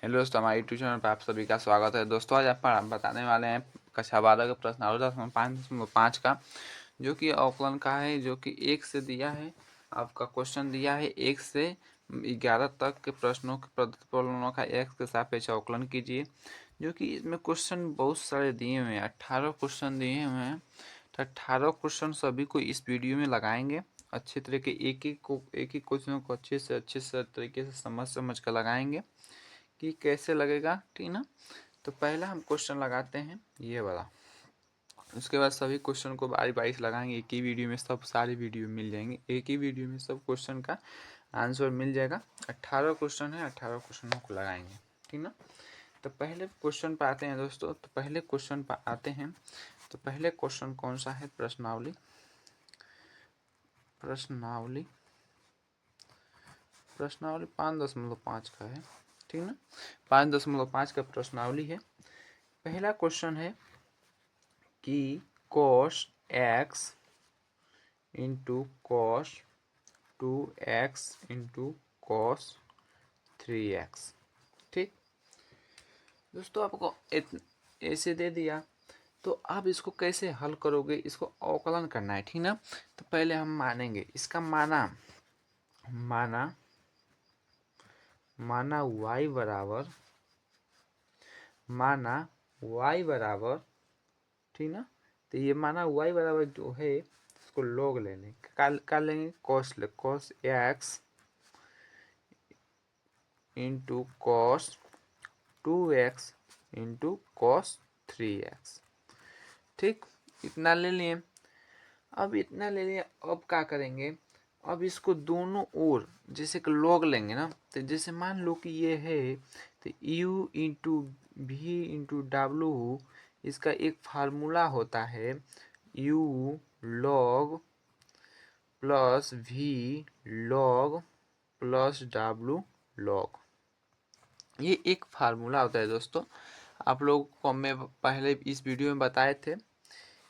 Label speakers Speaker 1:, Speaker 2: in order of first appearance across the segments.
Speaker 1: Hello दोस्तों, हमारे YouTube channel पर आप सभी का स्वागत है। दोस्तों आज आप बताने वाले हैं कक्षा 12 का प्रश्न 5.5 का, जो कि अवकलन का है, जो कि 1 से दिया है। आपका क्वेश्चन दिया है 1 से 11 तक के प्रश्नों के प्रतिफलनों का x के सापेक्ष अवकलन कीजिए। जो कि इसमें क्वेश्चन बहुत सारे दिए हुए हैं, 18 क्वेश्चन दिए हुए हैं। तो 18 क्वेश्चन सभी को इस वीडियो में लगाएंगे अच्छे तरीके, एक ही क्वेश्चन को अच्छे से तरीके से समझ कर लगाएंगे कि कैसे लगेगा, ठीक ना। तो पहला हम क्वेश्चन लगाते हैं ये वाला। उसके बाद सभी क्वेश्चन को बारी बारी से लगाएंगे, एक ही वीडियो में सब सारे वीडियो मिल जाएंगे, एक ही वीडियो में सब क्वेश्चन का आंसर मिल जाएगा। 18 क्वेश्चन है, 18 क्वेश्चनों को लगाएंगे, ठीक ना। तो पहले क्वेश्चन पर आते हैं दोस्तों। तो पहले क्वेश्चन पर आते हैं। तो पहले क्वेश्चन कौन सा है? प्रश्नावली प्रश्नावली प्रश्नावली 5.5 का है, ठीक ना। 5.5 का प्रश्नावली है। पहला क्वेश्चन है कि cos x into cos 2x into cos 3x, ठीक। दोस्तों आपको ऐसे दे दिया, तो आप इसको कैसे हल करोगे? इसको अवकलन करना है, ठीक ना। तो पहले हम मानेंगे इसका माना y बराबर ठीक ना। तो ये माना y बराबर जो है, इसको log ले लें, का लेंगे cos x into cos 2x into cos 3x, ठीक। इतना ले लिए। अब इतना ले लिए, अब क्या करेंगे? अब इसको दोनों ओर जैसे कि log लेंगे ना, तो जैसे मान लो कि ये है, तो u इंटू भी इंटू डब्लू, इसका एक फार्मूला होता है u log plus v log plus w log। ये एक फार्मूला होता है दोस्तों, आप लोगों को मैं पहले इस वीडियो में बताए थे।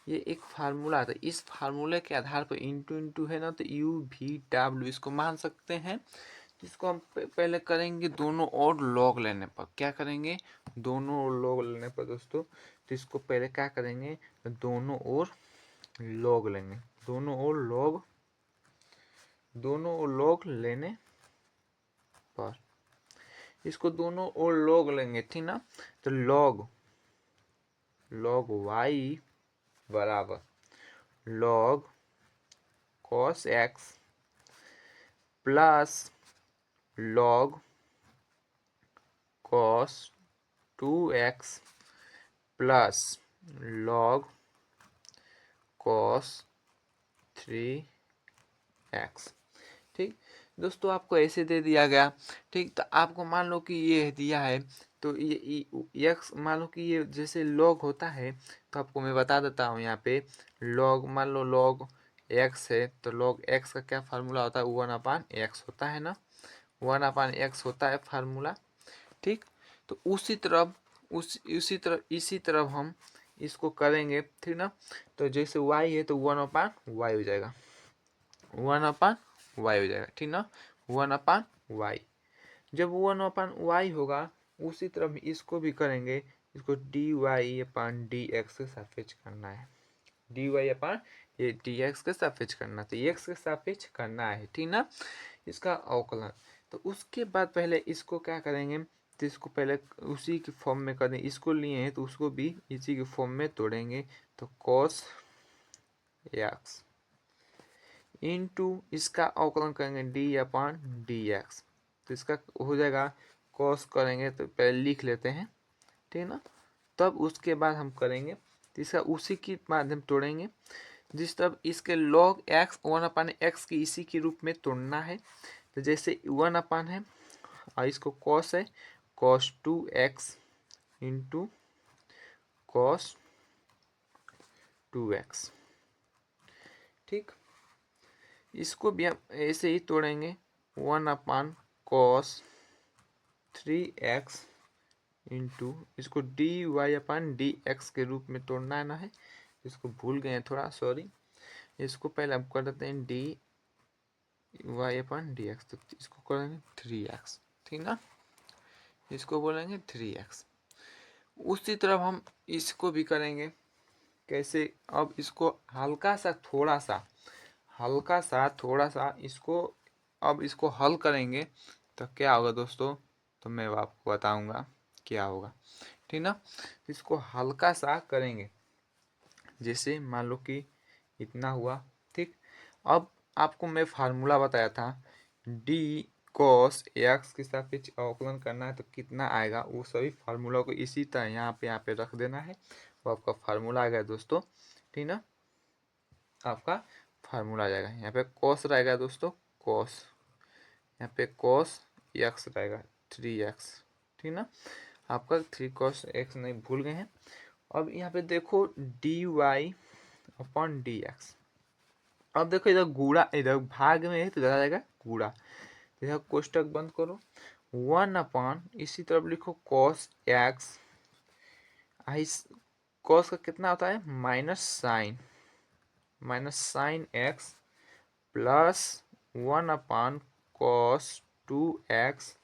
Speaker 1: ये एक फार्मूला आता है, इस फार्मूले के आधार पर इंटू इंटू है ना, तो u v w इसको मान सकते हैं। जिसको हम पहले करेंगे दोनों ओर लॉग लेने पर। क्या करेंगे? दोनों ओर लॉग लेने पर दोस्तों, तो इसको पहले क्या करेंगे? दोनों ओर लॉग लेंगे, दोनों ओर लॉग लेने पर इसको दोनों ओर लॉग लेंगे, ठीक ना। तो लॉग y बराबर log cos x plus log cos 2x plus log cos 3x, ठीक। दोस्तों आपको ऐसे दे दिया गया, ठीक। तो आपको मान लो कि ये दिया है, तो ये x मान लो कि ये जैसे log होता है, तो आपको मैं बता देता हूँ यहाँ पे। log मान लो log x है, तो log x का क्या फार्मूला होता है? 1/x होता है ना, 1/x होता है फार्मूला, ठीक। तो इसी तरह हम इसको करेंगे, ठीक ना। तो जैसे y है तो 1/y हो जाएगा, 1/y हो जाएगा, ठीक ना। 1/y जब 1/y होगा, उसी तरह इसको भी करेंगे। इसको dy/dx के सापेक्ष करना है, ये dx के सापेक्ष करना, तो x के सापेक्ष करना है, ठीक ना, इसका अवकलन। तो उसके बाद पहले इसको क्या करेंगे? तो इसको पहले उसी के फॉर्म में कर देंगे, इसको लिए हैं तो उसको भी इसी के फॉर्म में तोड़ेंगे। तो cos x इंटू इसका अवकलन करेंगे d/dx, तो इसका हो जाएगा cos करेंगे तो पहले लिख लेते हैं, ठीक ना। तब उसके बाद हम करेंगे, तो इसका उसी के माध्यम तोड़ेंगे। जिस तरफ इसके log x 1/x की इसी के रूप में तोड़ना है। तो जैसे 1 है और इसको cos है, cos 2x into cos 2x, ठीक। इसको भी हम ऐसे ही तोड़ेंगे, 1/cos 3x इंटू इसको dy/dx के रूप में तोड़ना है ना, है इसको भूल गए हैं थोड़ा, सॉरी। इसको पहले हम कर देते हैं dy/dx, तो इसको करेंगे 3x, ठीक ना। इसको बोलेंगे 3x। उसी तरह हम इसको भी करेंगे। कैसे? अब इसको हल्का सा थोड़ा सा इसको, अब इसको हल करेंगे तो क्या होगा दोस्तों, तो मैं आपको बताऊंगा क्या होगा, ठीक ना। इसको हल्का सा करेंगे, जैसे मान लो कि इतना हुआ, ठीक। अब आपको मैं फार्मूला बताया था, डी कॉस एक्स के सापेक्ष अवकलन करना है तो कितना आएगा, वो सभी फार्मूला को इसी तरह यहाँ पे रख देना है, वो आपका फार्मूला आ गया दोस्तों, ठीक ना। आपका फार्मूला आ जाएगा, यहाँ पे कॉस रहेगा दोस्तों, कॉस, यहाँ पे कॉस एक्स रहेगा 3x, ठीक ना। आपका 3 cos x नहीं भूल गए हैं। अब यहाँ पे देखो D Y upon D X. अब देखो इधर गुणा, इधर भाग में है तो इधर आ जाएगा गुणा, तो इधर कोष्टक बंद करो, 1 इसी तरफ लिखो cos x, cos का कितना होता है minus sine x plus 1/cos 2x,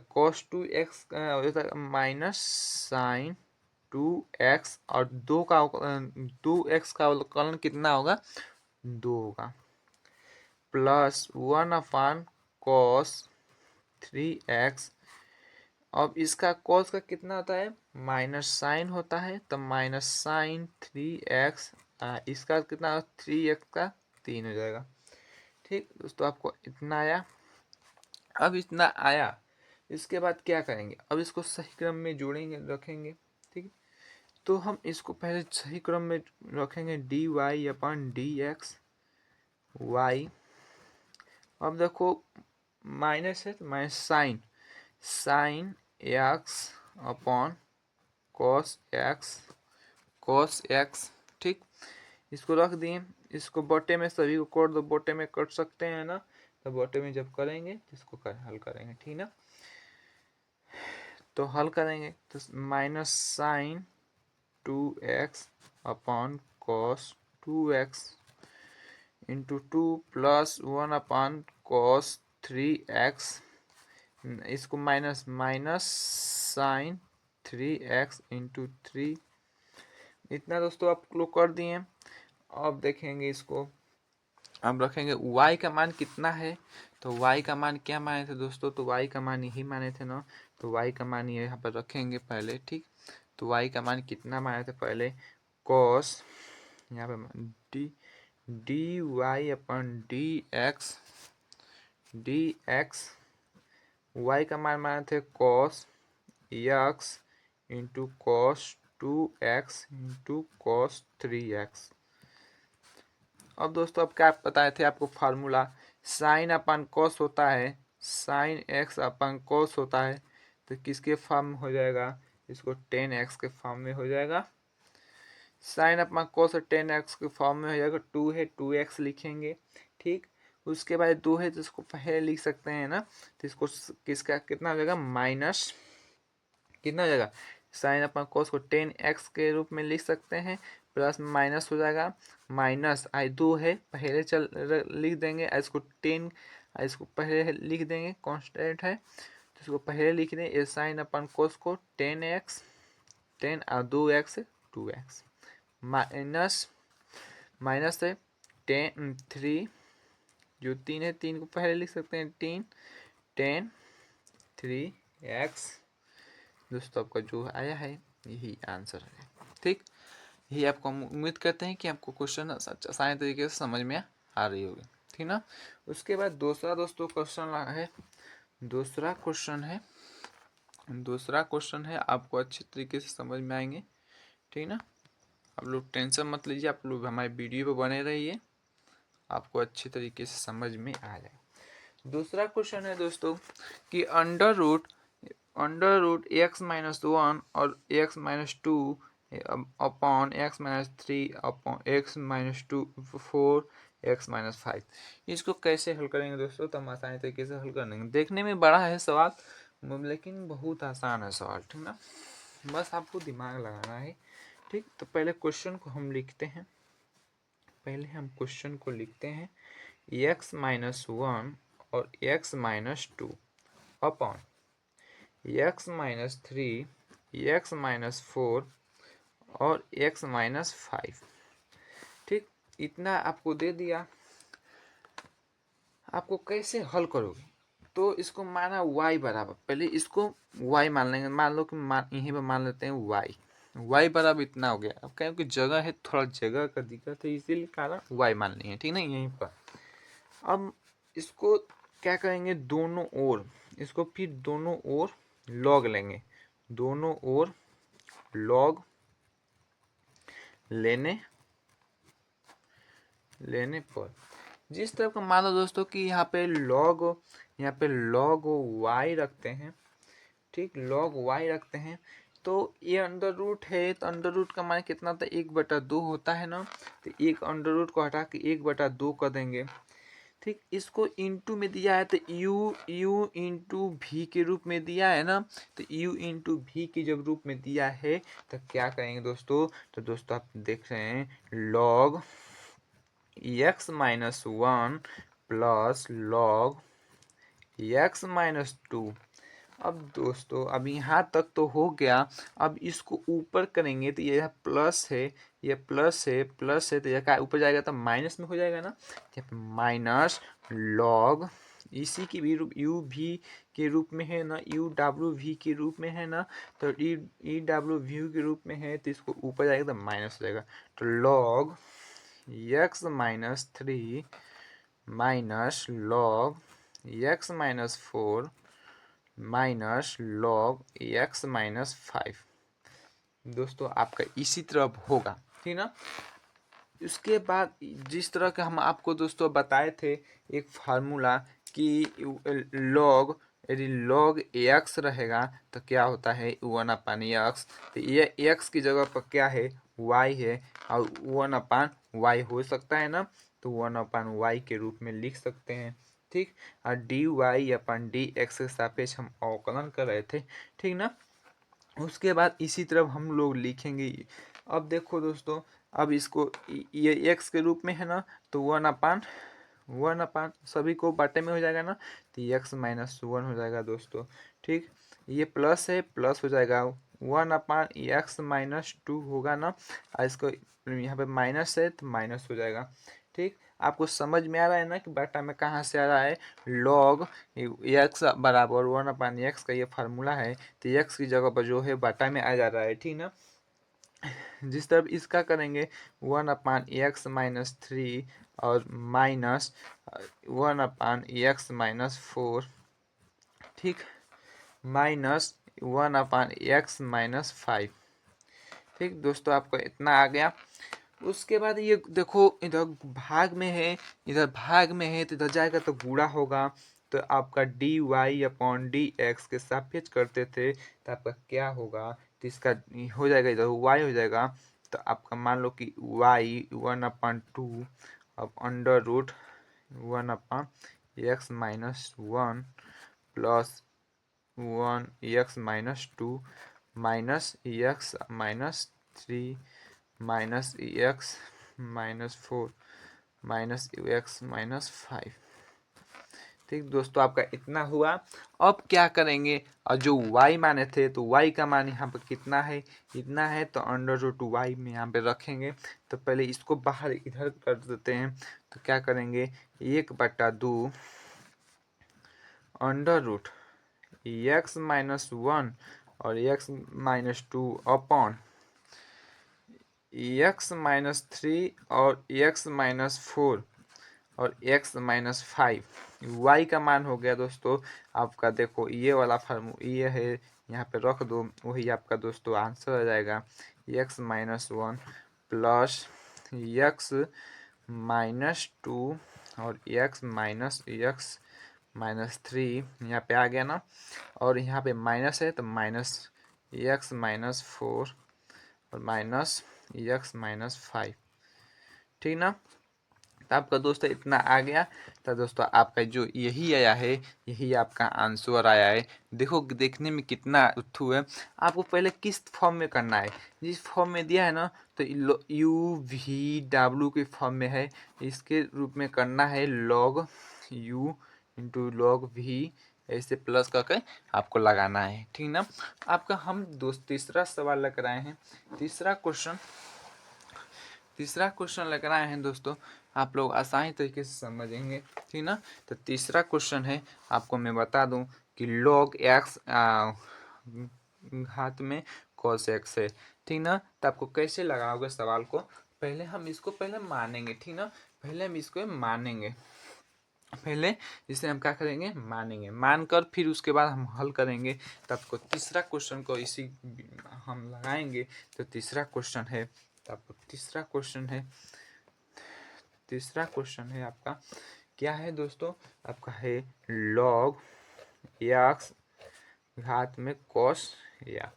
Speaker 1: cos 2x minus sine 2x, और 2x का अवकलन कितना होगा, 2 होगा, प्लस 1/cos 3x। अब इसका cos का कितना होता है, माइनस साइन होता है, तो माइनस साइन 3x, इसका कितना 3x का 3 हो जाएगा, ठीक दोस्तों। आपको इतना आया। अब इतना आया, इसके बाद क्या करेंगे, अब इसको सही क्रम में जोड़ेंगे, रखेंगे, ठीक। तो हम इसको पहले सही क्रम में रखेंगे, डी वाई अपन डी एक्स वाई। अब देखो माइनस है तो minus sine x upon cos x, ठीक। इसको रख दिए, इसको बटे में सभी को कर दो, बटे में कर सकते हैं ना, तो बटे में जब करेंगे तो इसको हल करेंगे, ठीक ना। तो हल करेंगे तो minus sine 2x upon cos 2x into 2 plus 1/cos 3x, इसको माइनस साइन 3x इंटू 3, इतना दोस्तों आप लोग कर दिए। अब देखेंगे इसको, अब रखेंगे y का मान कितना है, तो y का मान क्या माने थे दोस्तों, तो y का मान यही माने थे ना, तो y का मान यहाँ पर रखेंगे पहले, ठीक। तो y का मान कितना माने थे पहले, cos, यहाँ पे डी वाई अपन डी एक्स, वाई का मान माने थे cos x into cos 2x into cos 3x। अब दोस्तों अब क्या बताए थे आपको फार्मूला, साइन अपन कॉस होता है, साइन एक्स अपन कॉस होता है, तो किसके फॉर्म में हो जाएगा, इसको 10x के फॉर्म में हो जाएगा, साइन अपन कॉस 10x के फॉर्म में हो जाएगा, 2 है 2x लिखेंगे, ठीक। उसके बाद 2 है तो इसको पहले लिख सकते हैं ना, तो इसको किसका कितना हो जाएगा, माइनस कितना हो जाएगा, साइन अपन कॉस को 10x के रूप में लिख सकते हैं, प्लस माइनस हो जाएगा, माइनस आई 2 है पहले लिख देंगे, इसको 10, इसको पहले लिख देंगे, कांस्टेंट है तो इसको पहले लिख दें, ये साइन अपन कॉस को 10x 10 और 2x 2x, माइनस है 3, जो 3 है 3 को पहले लिख सकते हैं 10 3x। दोस्तों आपका जो आया है यही आंसर है, ठीक। यही आपको हम उम्मीद करते हैं कि आपको क्वेश्चन आसान तरीके से समझ में आ रही होगी, ठीक ना। उसके बाद दूसरा दोस्तों क्वेश्चन है, दूसरा क्वेश्चन है आपको अच्छे तरीके से समझ में आएंगे, ठीक ना। आप लोग टेंशन मत लीजिए, आप लोग हमारे वीडियो पे बने रहिए, आपको अच्छे तरीके से समझ में आ जाए। दूसरा क्वेश्चन है दोस्तों कि अंडर रूट x-1 और x-2 upon x-3 upon x-2 4 x-5, इसको कैसे हल करेंगे दोस्तों, तो हम आसानी तरीके से हल कर लेंगे। देखने में बड़ा है सवाल, लेकिन बहुत आसान है सवाल, ठीक ना, बस आपको दिमाग लगाना है, ठीक। तो पहले क्वेश्चन को हम लिखते हैं, x-1 और x-2 upon x minus three, x minus four और एक्स माइनस फाइव। ठीक, इतना आपको दे दिया। आपको कैसे हल करोगे? तो इसको माना y बराबर, पहले इसको y मान लेंगे। मान लो कि यहीं पर मान लेते हैं y बराबर इतना हो गया। अब क्योंकि जगह है, थोड़ा जगह का दिक्कत है, इसीलिए कारण y मान लेंगे। ठीक ना, यहीं पर। अब इसको क्या करेंगे, दोनों ओर, इसको फिर दोनों ओर log लेंगे। दोनों ओर log लेने पर जिस तरह का मान लो दोस्तों कि यहाँ पे log y रखते हैं। ठीक, log y रखते हैं, तो ये अंडर रूट है, तो अंडर रूट का मान कितना था, 1/2 होता है ना। तो एक अंडर रूट को हटा के 1/2 कर देंगे। ठीक, इसको इंटू में दिया है, तो u इंटू वी के रूप में दिया है ना। तो u इंटू वी के जब रूप में दिया है तो क्या करेंगे दोस्तों, तो दोस्तों आप देख रहे हैं log x minus one plus log x minus to. अब दोस्तों अब यहाँ तक तो हो गया। अब इसको ऊपर करेंगे तो ये प्लस है, ये प्लस है तो यह ऊपर जाएगा तो माइनस में हो जाएगा ना। माइनस log, इसी की भी रूप u v के रूप में है ना, u w v के रूप में है ना। तो e w v के रूप में है, तो इसको ऊपर जाएगा तो माइनस हो जाएगा। तो log x minus three minus log x minus four minus log x minus five. दोस्तों आपका इसी तरह होगा, ठीक ना। उसके बाद जिस तरह का हम आपको दोस्तों बताए थे एक फार्मूला कि log, यदि log x रहेगा तो क्या होता है 1/x। तो ये x की जगह पर क्या है, y है, और 1/y हो सकता है ना। तो 1/y के रूप में लिख सकते हैं। ठीक, और dy/dx के सापेक्ष हम अवकलन कर रहे थे। ठीक ना। उसके बाद इसी तरह हम लोग लिखेंगे। अब देखो दोस्तों, अब इसको ये x के रूप में है ना, तो 1/1 सभी को बाटे में हो जाएगा ना। तो x माइनस वन हो जाएगा दोस्तों। ठीक, ये प्लस है, प्लस हो जाएगा 1/x माइनस टू होगा ना। और इसको यहाँ पे माइनस है तो माइनस हो जाएगा। ठीक, आपको समझ में आ रहा है ना कि बाटा में कहाँ से आ रहा है। log x बराबर 1/x का ये फार्मूला है, तो x की जगह पर जो है बाटा में आ जा रहा है। ठीक ना। जिस तरफ इसका करेंगे 1/x माइनस थ्री और माइनस 1/x माइनस फोर। ठीक, माइनस 1/x माइनस फाइव। ठीक दोस्तों, आपको इतना आ गया। उसके बाद ये देखो, इधर भाग में है, तो इधर जाएगा तो गुणा होगा। तो आपका dy/dx के सापेक्ष करते थे तो आपका क्या होगा, तो इसका हो जाएगा, इधर y हो जाएगा। तो आपका मान लो कि y 1/2 अब under root 1/x minus one plus 1x minus two minus x minus three minus X minus four minus X minus five. ठीक दोस्तों, आपका इतना हुआ। अब क्या करेंगे, और जो y माने थे तो y का मान यहाँ पर कितना है, इतना है, तो अंडर रूट y में यहाँ पे रखेंगे। तो पहले इसको बाहर इधर कर देते हैं। तो क्या करेंगे, 1/2 under root x minus one और x minus two upon x minus three और x माइनस फोर और x माइनस फाइव। y का मान हो गया दोस्तों आपका, देखो ये वाला ये है, यहाँ पे रख दो, वही आपका दोस्तों आंसर आ जाएगा। x minus one plus x minus to और x माइनस थ्री यहाँ पे आ गया ना। और यहाँ पे माइनस है तो माइनस x माइनस फोर और माइनस x माइनस फाइव। ठीक ना। तो आपका दोस्तों इतना आ गया। तो दोस्तों आपका जो यही आया है, यही आपका आंसर आया है। देखो देखने में कितना उथू है। आपको पहले किस फॉर्म में करना है, जिस फॉर्म में दिया है ना, तो u v w के फॉर्म में है, इसके रूप में करना है log u into log v ऐसे प्लस करके आपको लगाना है, ठीक ना। आपका हम दोस्त तीसरा सवाल लेकर आए हैं। तीसरा क्वेश्चन लेकर आए हैं दोस्तों, आप लोग आसानी तरीके से समझेंगे, ठीक ना। तो तीसरा क्वेश्चन है, आपको मैं बता दूं कि log x घात में cos x है, ठीक ना। तो आपको कैसे लगाओगे सवाल को, पहले हम इसको मानेंगे, ठीक ना। पहले हम इसको मानेंगे, पहले इसे हम क्या करेंगे, मानेंगे। मानकर फिर उसके बाद हम हल करेंगे। तो आपको तीसरा क्वेश्चन को इसी हम लगाएंगे। तो तीसरा क्वेश्चन है, तो आपको तीसरा क्वेश्चन है आपका क्या है दोस्तों, आपका है log x घात में cos x,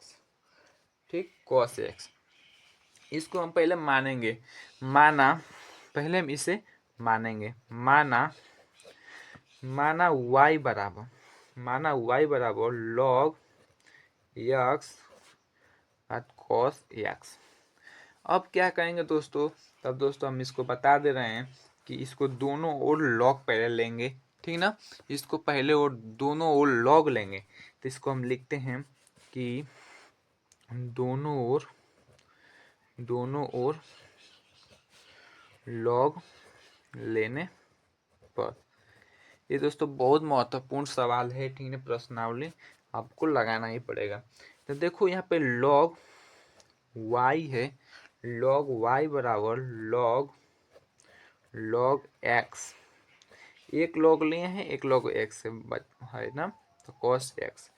Speaker 1: ठीक, cos x। इसको हम पहले मानेंगे, पहले हम इसे मानेंगे। माना y बराबर log x घात cos x। अब क्या करेंगे दोस्तों, तब दोस्तों हम इसको बता दे रहे हैं कि इसको दोनों ओर log पहले लेंगे, ठीक ना। इसको पहले और दोनों ओर log लेंगे। तो इसको हम लिखते हैं कि दोनों ओर log लेने पर, ये दोस्तों बहुत महत्वपूर्ण सवाल है, ठीक है। प्रश्नावली आपको लगाना ही पड़ेगा। तो देखो यहाँ पे log y है, log y बराबर log x, एक log लिए हैं, एक log x है ना, तो cos x।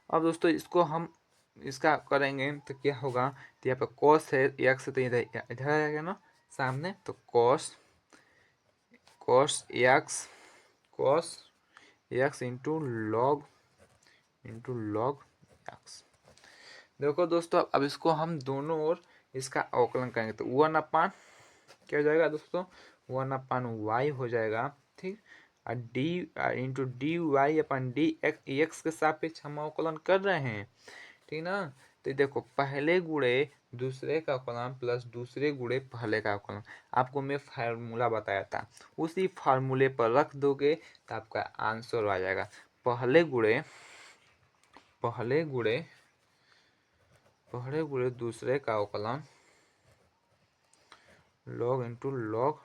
Speaker 1: अब दोस्तों इसको हम इसका करेंगे तो क्या होगा, तो यहाँ पे cos है x, तो इधर इधर आएगा ना सामने, तो cos x into log x। देखो दोस्तों, अब इसको हम दोनों ओर इसका अवकलन करेंगे, तो 1/, क्या हो जाएगा दोस्तों, 1/y हो जाएगा, ठीक। और डी इंटू डी वाई अपन डी एक्स के सापेक्ष हम अवकलन कर रहे हैं, ठीक ना। तो देखो, पहले गुणे दूसरे का अवकलन प्लस दूसरे गुणे पहले का अवकलन, आपको मैं फार्मूला बताया था, उसी फार्मूले पर रख दोगे तो आपका आंसर आ जाएगा। पहले गुणे दूसरे का अवकलन log इंटू log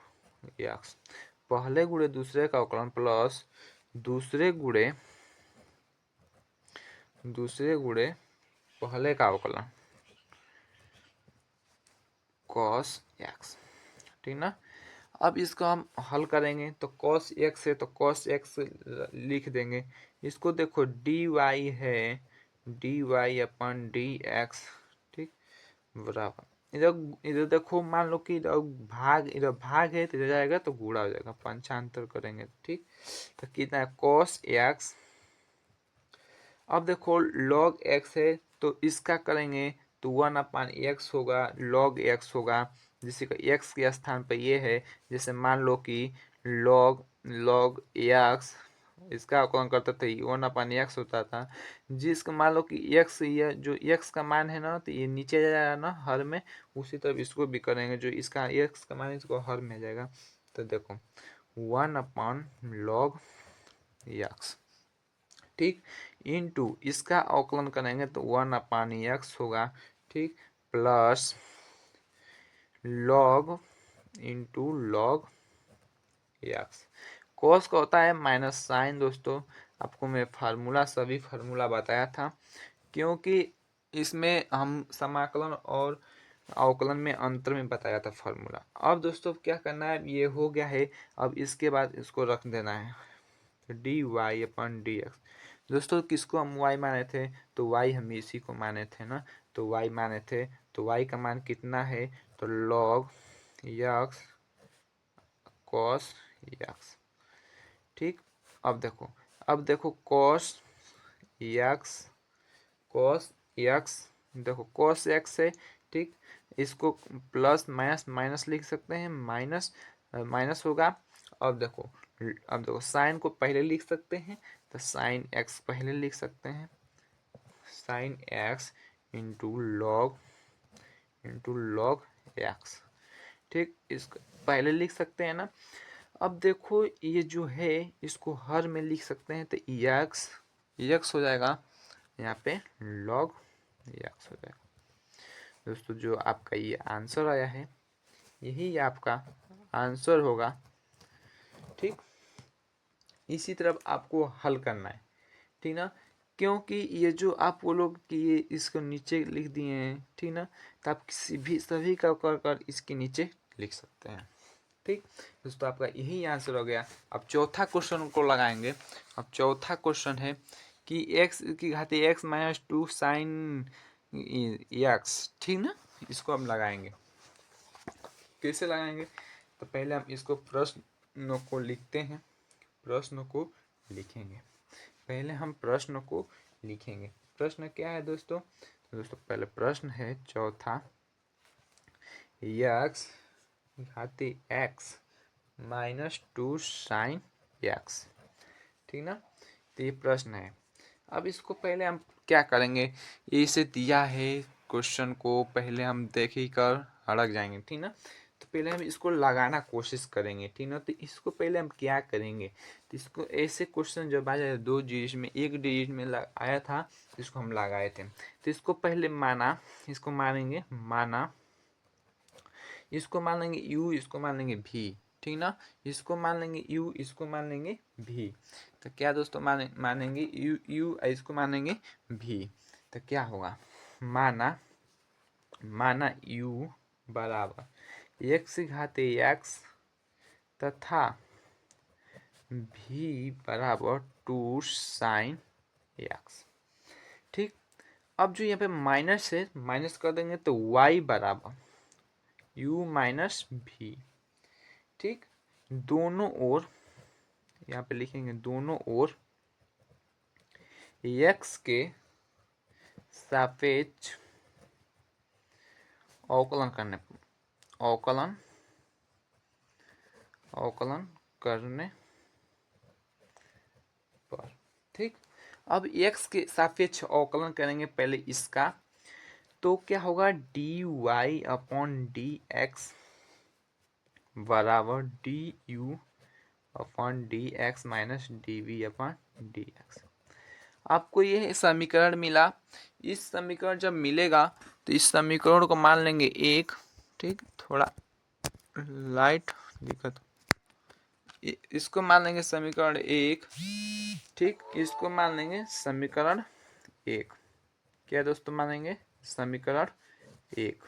Speaker 1: x, पहले गुणे दूसरे का अवकलन प्लस दूसरे गुणे पहले का अवकलन cos x, ठीक ना। अब इसको हम हल करेंगे, तो cos x है तो cos x लिख देंगे। इसको देखो dy है, dy/dx, ठीक, बराबर इधर देखो, मान लो कि इधर भाग है तो इधर जाएगा तो गुणा हो जाएगा, पंचांतर करेंगे, ठीक। तो कितना है cos x। अब देखो log x है तो इसका करेंगे तो 1/x होगा, log x होगा, जिससे x के स्थान पर ये है। जैसे मान लो कि log x इसका अवकलन करता था 1/x होता था, जिसका मान लो कि x, ये जो x का मान है ना, तो ये नीचे जाएगा ना हर में, उसी तरह इसको भी करेंगे, जो इसका x का मान है इसको हर में जाएगा। तो देखो 1/log x, ठीक, इंटू इसका अवकलन करेंगे तो 1/x होगा, ठीक, plus log into log x। cos का होता है माइनस साइन दोस्तों, आपको मैं सभी फार्मूला बताया था, क्योंकि इसमें हम समाकलन और अवकलन में अंतर में बताया था फार्मूला। अब दोस्तों क्या करना है, ये हो गया है, अब इसके बाद इसको रख देना है, dy/dx। दोस्तों किसको हम y माने थे, तो y हम इसी को माने थे ना, तो y माने थे, तो y का मान कितना है, तो log x cos x, ठीक। अब देखो cos x देखो cos x है, ठीक। इसको प्लस माइनस माइनस लिख सकते हैं, माइनस होगा। अब देखो साइन को पहले लिख सकते हैं, तो साइन x पहले लिख सकते हैं, sine x into log x, ठीक, इसको पहले लिख सकते हैं ना। अब देखो ये जो है इसको हर में लिख सकते हैं, तो x एक्स हो जाएगा, यहाँ पे लॉग एक्स हो जाएगा। दोस्तों जो आपका ये आंसर आया है यही आपका आंसर होगा। ठीक, इसी तरफ आपको हल करना है, ठीक ना, क्योंकि ये जो आप बोलो कि ये इसको नीचे लिख दिए हैं, ठीक ना, तो आप किसी भी सभी का कर इसके नीचे लिख सकते हैं। ठीक दोस्तों, आपका यही आंसर हो गया। अब चौथा क्वेश्चन को लगाएंगे। अब चौथा क्वेश्चन है कि x की घात x माइनस 2 साइन x, ठीक ना, इसको हम लगाएंगे। कैसे लगाएंगे? तो पहले हम इसको प्रश्न को लिखते हैं, प्रश्न को लिखेंगे। पहले हम प्रश्न को लिखेंगे। प्रश्न क्या है दोस्तों? तो दोस्तों पहले प्रश्न है चौथा, x घात x माइनस 2 साइन x, ठीक ना, तो ये प्रश्न है। अब इसको पहले हम क्या करेंगे, इसे दिया है क्वेश्चन को पहले हम देख ही कर अड़क जाएंगे, ठीक ना, तो पहले हम इसको लगाना कोशिश करेंगे, ठीक ना। तो इसको पहले हम क्या करेंगे, तो इसको ऐसे क्वेश्चन जब आ जाए 2 डिजिट में 1 डिजिट में आया था, तो इसको हम लगाए थे। तो इसको पहले माना, इसको मानेंगे माना, इसको मान लेंगे u, इसको मान लेंगे v, ठीक ना, इसको मान लेंगे u, इसको मान लेंगे v। तो क्या दोस्तों मानेंगे u, इसको मानेंगे v, तो क्या होगा, माना u बराबर x घात x तथा v बराबर 2 साइन x। ठीक, अब जो यहाँ पे माइनस है, माइनस कर देंगे तो y बराबर u माइनस v। ठीक, दोनों ओर यहाँ पे लिखेंगे, दोनों ओर x के सापेक्ष अवकलन करने पर। ठीक, अब x के सापेक्ष अवकलन करेंगे पहले इसका, तो क्या होगा, dy अपॉन dx बराबर du upon dx minus dv upon dx। आपको ये समीकरण मिला। इस समीकरण जब मिलेगा तो इस समीकरण को मान लेंगे एक, ठीक, थोड़ा लाइट दिक्कत, इसको मान लेंगे समीकरण एक, ठीक, इसको मान लेंगे समीकरण एक। क्या दोस्तों मानेंगे, समीकरण एक।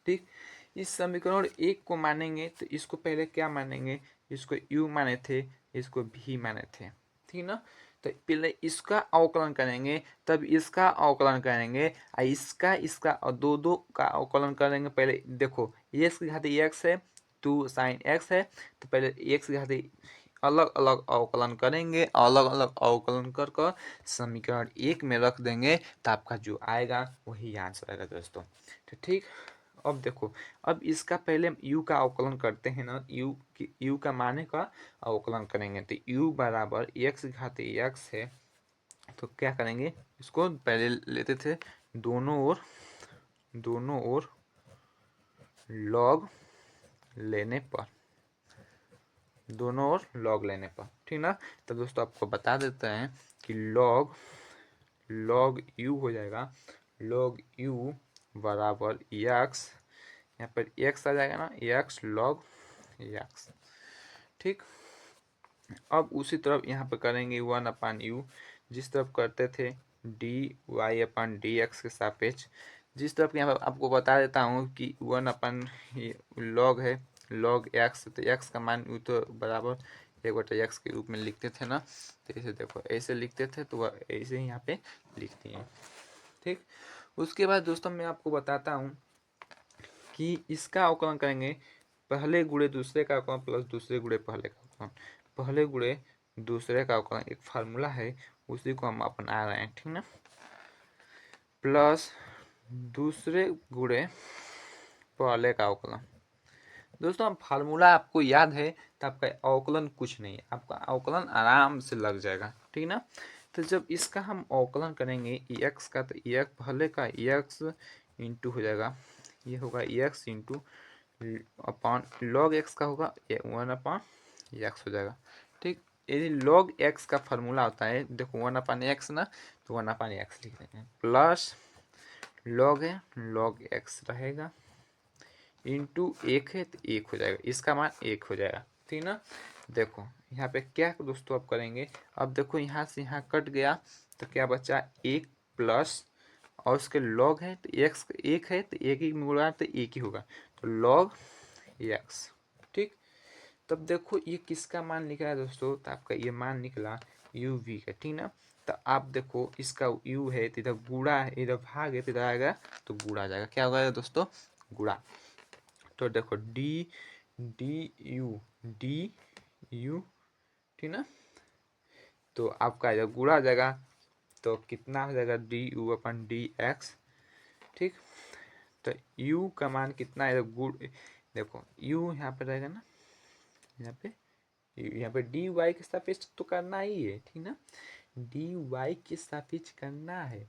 Speaker 1: ठीक, इस समीकरण एक को मानेंगे तो इसको पहले क्या मानेंगे, इसको u माने थे, इसको v माने थे, ठीक ना। तो पहले इसका अवकलन करेंगे, तब इसका अवकलन करेंगे, इसका और दो का अवकलन करेंगे। पहले देखो x की घात x है, 2 साइन x है, तो पहले x की घात अलग अलग अवकलन करेंगे, अलग अलग अवकलन कर समीकरण एक में रख देंगे, तो आपका जो आएगा वही आंसर आएगा दोस्तों। तो ठीक, अब देखो, अब इसका पहले हम u का अवकलन करते हैं ना, u का माने का अवकलन करेंगे, तो u बराबर x घात x है, तो क्या करेंगे, इसको पहले लेते थे दोनों ओर लॉग लेने पर, दोनों ओर लॉग लेने पर, ठीक ना। तो दोस्तों आपको बता देते हैं कि लॉग u हो जाएगा, लॉग u बराबर x, यहाँ पर x आ जाएगा ना, x लॉग x। ठीक, अब उसी तरफ यहाँ पर करेंगे 1 अपान u, जिस तरफ करते थे dy अपान dx के सापेक्ष, जिस तरफ यहाँ पर आपको बता देता हूँ कि 1 अपान लॉग है, लॉग x, तो x का मान u तो बराबर 1/x के रूप में लिखते थे ना, तो ऐसे देखो ऐसे लिखते थे, तो ऐसे ही यहाँ पे लिख दिए। ठीक, उसके बाद दोस्तों मैं आपको बताता हूँ कि इसका अवकलन करेंगे, पहले गुणे दूसरे का अवकलन प्लस दूसरे गुणे पहले का अवकलन, पहले गुणे दूसरे का अवकलन एक फार्मूला है, उसी को हम अपना रहे हैं, ठीक ना, प्लस दूसरे गुणे पहले का अवकलन। दोस्तों अब फार्मूला आपको याद है तो आपका अवकलन कुछ नहीं है, आपका अवकलन आराम से लग जाएगा, ठीक ना। तो जब इसका हम अवकलन करेंगे x का, तो x पहले का x इंटू हो जाएगा, ये होगा x into upon log x का होगा 1 अपॉन x हो जाएगा। ठीक, यदि log x का फॉर्मूला होता है, देखो 1/x ना, तो 1/x लिख देंगे, प्लस log है log x रहेगा, इंटू 1 है तो 1 हो जाएगा, इसका मान 1 हो जाएगा, ठीक ना। देखो यहाँ पे क्या दोस्तों अब करेंगे, अब देखो यहाँ से यहाँ कट गया तो क्या बचा 1 प्लस, और उसके log है तो x 1 है तो 1 ही गुणा तो 1 ही होगा, तो log x, ठीक। तब देखो ये किसका मान निकला दोस्तों, तो आपका ये मान निकला u v का, ठीक ना। तो आप देखो इसका u है तो इधर गुणा है, इधर भाग है तो इधर आएगा तो गुणा आ जाएगा, क्या होगा दोस्तों, गुणा। तो देखो डी डी यू, ठीक ना, तो आपका इधर गुणा आ जाएगा, तो कितना हो जाएगा D you upon D X, ठीक। तो u का मान कितना है, गुण, देखो u यहाँ पे रहेगा ना, यहाँ पे डी वाई के सापेक्ष तो करना ही है, ठीक ना, डी वाई के सापेक्ष करना है,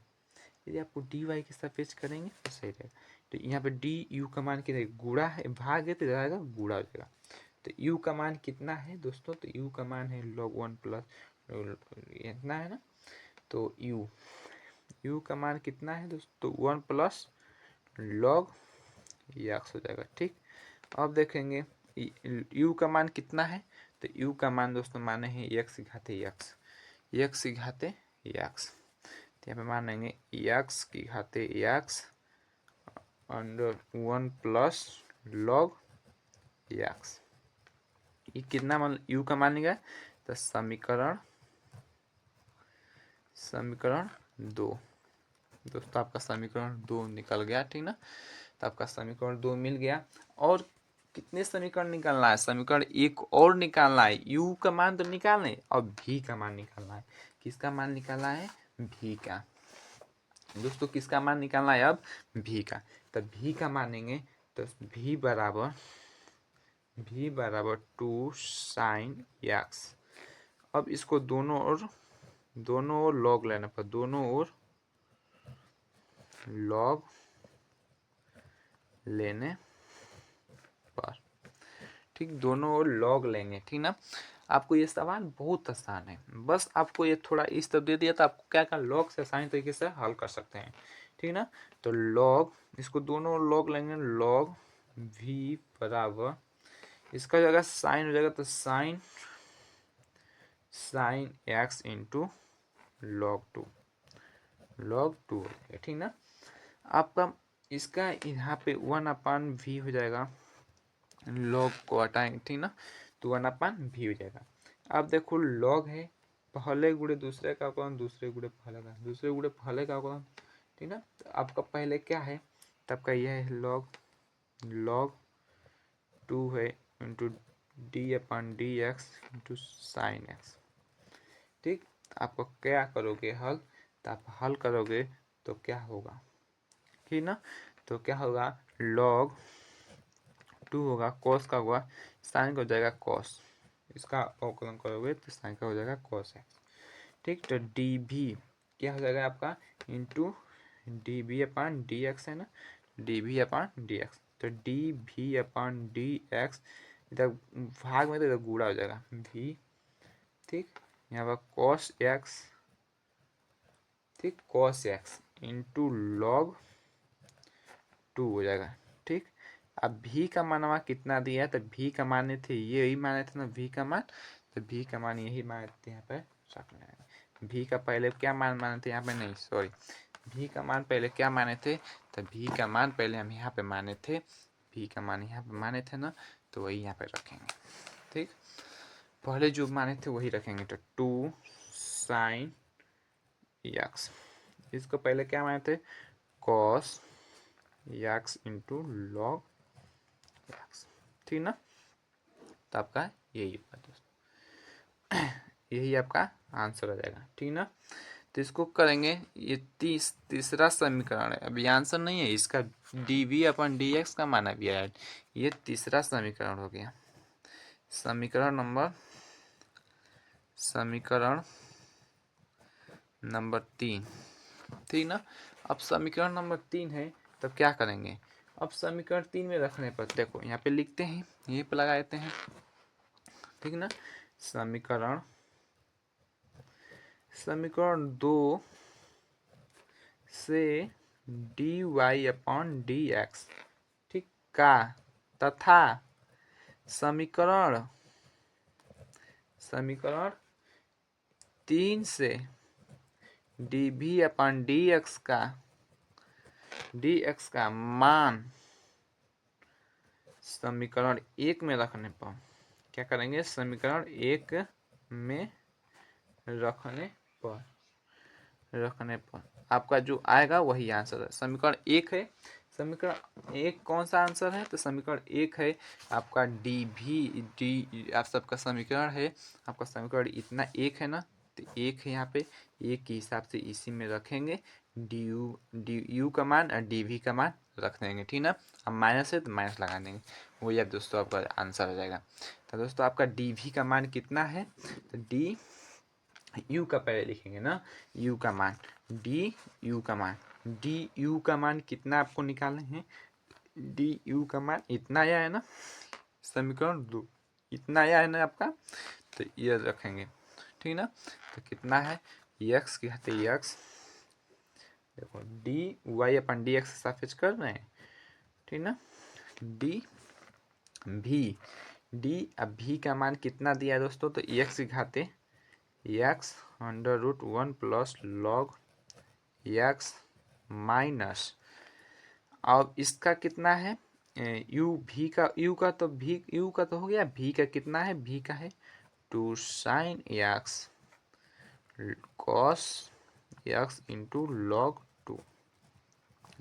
Speaker 1: यदि आपको डी वाई के सापेक्ष करेंगे तो सही रहेगा। तो यहाँ पे डी यू का मान कितना, गुणा है, भाग है तो रहेगा गुणा हो जाएगा। तो यू का मान कितना है दोस्तों, तो यू का मान है log 1 प्लस इतना है ना, तो यू का मान कितना है दोस्तों, 1 प्लस log x हो जाएगा, ठीक। अब देखेंगे u का मान कितना है, तो u का मान दोस्तों माने हैं x घाते x, x घाते x, तो यहाँ पे मानेंगे x की घाते x under 1 plus log x, ये कितना मान u का मान निकला, तो समीकरण 2 दोस्तों, आपका समीकरण 2 निकल गया, ठीक ना। तो आपका समीकरण 2 मिल गया, और कितने समीकरण निकालना है, समीकरण 1 और निकालना है, u का मान तो निकालना है और v का मान निकालना है, किसका मान निकालना है, v का दोस्तों, किसका मान निकालना है अब, v का। तो v का मानेंगे तो v बराबर 2 sin x, अब इसको दोनों ओर लॉग लेना पर, दोनों ओर लॉग लेने पर, ठीक, दोनों ओर लॉग लेंगे, ठीक ना। आपको ये सवाल बहुत आसान है, बस आपको ये थोड़ा इस तरह दे दिया तो आपको क्या लॉग से आसानी तरीके से हल कर सकते हैं, ठीक ना। तो लॉग, इसको दोनों ओर लॉग लेंगे, लॉग v बराबर, इसका जगह साइन हो जाएगा तो साइन x इंटू log 2 हो गया, ठीक ना। आपका इसका यहाँ पे 1/v हो जाएगा, log को हटाएंगे, ठीक ना, तो 1/v हो जाएगा। अब देखो log है, पहले गुणे दूसरे का अवकलन, दूसरे गुणे पहले का, दूसरे गुणे पहले का अवकलन, ठीक ना। तो आपका पहले क्या है, तब का यह है log 2 है into d/dx into sine x, ठीक। आपको क्या करोगे हल, तो आप हल करोगे तो क्या होगा, ठीक ना। तो क्या होगा, log 2 होगा, cos का होगा, साइन का हो जाएगा cos, इसका अवकलन करोगे तो साइन का हो जाएगा cos x, ठीक। तो dv क्या हो जाएगा आपका, इंटू dv/dx है ना, dv/dx, तो dv/dx इधर भाग में तो इधर गुणा हो जाएगा v, ठीक, यहाँ पर cos x, ठीक, cos x इंटू log 2 हो जाएगा, ठीक। अब v का मानवा कितना दिया है, तो v का माने थे यही माने थे ना, v का मान, तो v का मान यही माने थे, यहाँ पे रख लेंगे। v का पहले क्या मान माने थे, यहाँ पे नहीं, सॉरी, v का मान पहले क्या माने थे, तो v का मान पहले हम यहाँ पे माने थे, v का मान यहाँ पे माने थे ना, तो वही यहाँ पे रखेंगे, ठीक। पहले जो माने थे वही रखेंगे, तो 2 sin x, इसको पहले क्या माने थे, cos x into log x, ठीक ना। तो आपका यही होगा दोस्तों, यही आपका आंसर आ जाएगा, ठीक ना। तो इसको करेंगे, ये तीसरा समीकरण है, अभी आंसर नहीं है इसका, dv/dx का माना भी है, ये तीसरा समीकरण हो गया, समीकरण नंबर 3, ठीक ना। अब समीकरण नंबर 3 है, तब क्या करेंगे, अब समीकरण 3 में रखने पर देखो यहाँ पे लिखते हैं, यहीं पे लगा देते हैं, ठीक ना। समीकरण समीकरण 2 से dy अपॉन dx, ठीक, का तथा समीकरण 3 से dv अपॉन dx का मान समीकरण 1 में रखने पर, क्या करेंगे, समीकरण 1 में रखने पर आपका जो आएगा वही आंसर है। समीकरण 1 है, समीकरण 1 कौन सा आंसर है, तो समीकरण 1 है आपका डी आप सबका समीकरण है, आपका समीकरण इतना 1 है ना, तो 1 है यहाँ पे, 1 के हिसाब से इसी में रखेंगे, डी यू का मान और डी वी का मान रख देंगे, ठीक ना। अब माइनस है तो माइनस लगा देंगे, वही अब दोस्तों आपका आंसर हो जाएगा। तो दोस्तों आपका डी वी का मान कितना है, तो डी यू का पहले लिखेंगे ना, यू का मान, डी यू का मान कितना आपको निकालना है, डी यू का मान इतना आया है ना, समीकरण 2 इतना आया है ना आपका, तो ये रखेंगे, ठीक ना। तो कितना है, एक्स कहते हैं एक्स, देखो डी वाई अपन डी एक्स साफिज कर रहे हैं, ठीक ना। डी अब भी का मान कितना दिया है दोस्तों, तो एक्स की घाते x under root 1 plus log x minus, अब इसका कितना है, यू का तो हो गया, भी का कितना है, भी का है 2 sine x cos x into log 2।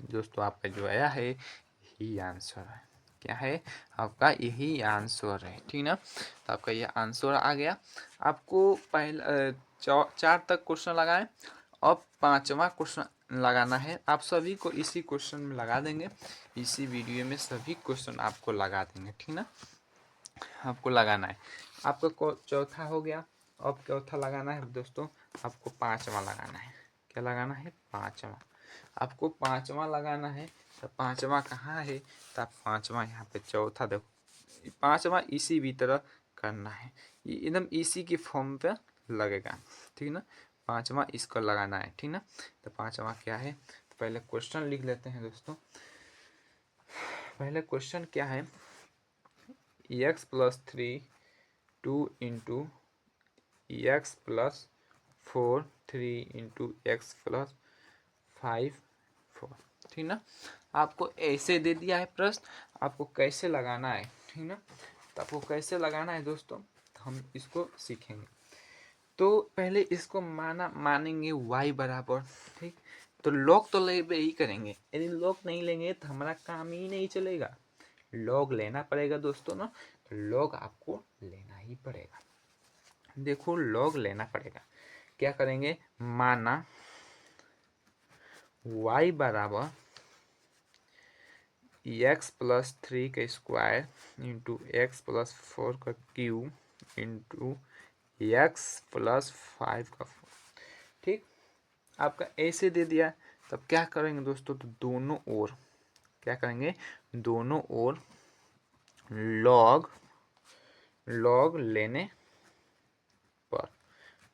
Speaker 1: दोस्तों आपका जो आया है यही आंसर है, क्या है आपका यही आंसर है, ठीक ना। तो आपका ये आंसर आ गया। आपको पहला 4 तक क्वेश्चन लगाएं, अब 5वां क्वेश्चन लगाना है, आप सभी को इसी क्वेश्चन में लगा देंगे, इसी वीडियो में सभी क्वेश्चन आपको लगा देंगे, ठीक ना। आपको लगाना है, आपका चौथा हो गया, अब चौथा लगाना है दोस्तों, आपको 5वां लगाना है, क्या लगाना है, 5वां, आपको 5वां लगाना है। तो 5वां कहाँ है, तो आप 5वां यहाँ पे, चौथा देखो 5वां इसी भी तरह करना है, एकदम इसी की फॉर्म पे लगेगा, ठीक ना। 5वां इसको लगाना है, ठीक ना। तो 5वां क्या है, तो पहले क्वेश्चन लिख लेते हैं दोस्तों। पहले क्वेश्चन क्या है, x plus 3 2 into x plus 4 3 into x plus 5 4, ठीक ना। आपको ऐसे दे दिया है प्रश्न, आपको कैसे लगाना है, ठीक ना। तो आपको कैसे लगाना है दोस्तों, हम इसको सीखेंगे। तो पहले इसको मानेंगे y बराबर, ठीक, तो लॉग तो ले ही करेंगे, यदि लॉग नहीं लेंगे तो हमारा काम ही नहीं चलेगा, लॉग लेना पड़ेगा दोस्तों ना, तो लॉग आपको लेना ही पड़ेगा। देखो लॉग लेना पड़ेगा, क्या करेंगे, माना y बराबर एक्स प्लस 3 का स्क्वायर इंटू एक्स प्लस 4 का क्यूब इंटू एक्स प्लस 5 का 4, ठीक। आपका ऐसे दे दिया, तब क्या करेंगे दोस्तों, तो दोनों ओर क्या करेंगे, दोनों ओर लॉग लेने पर,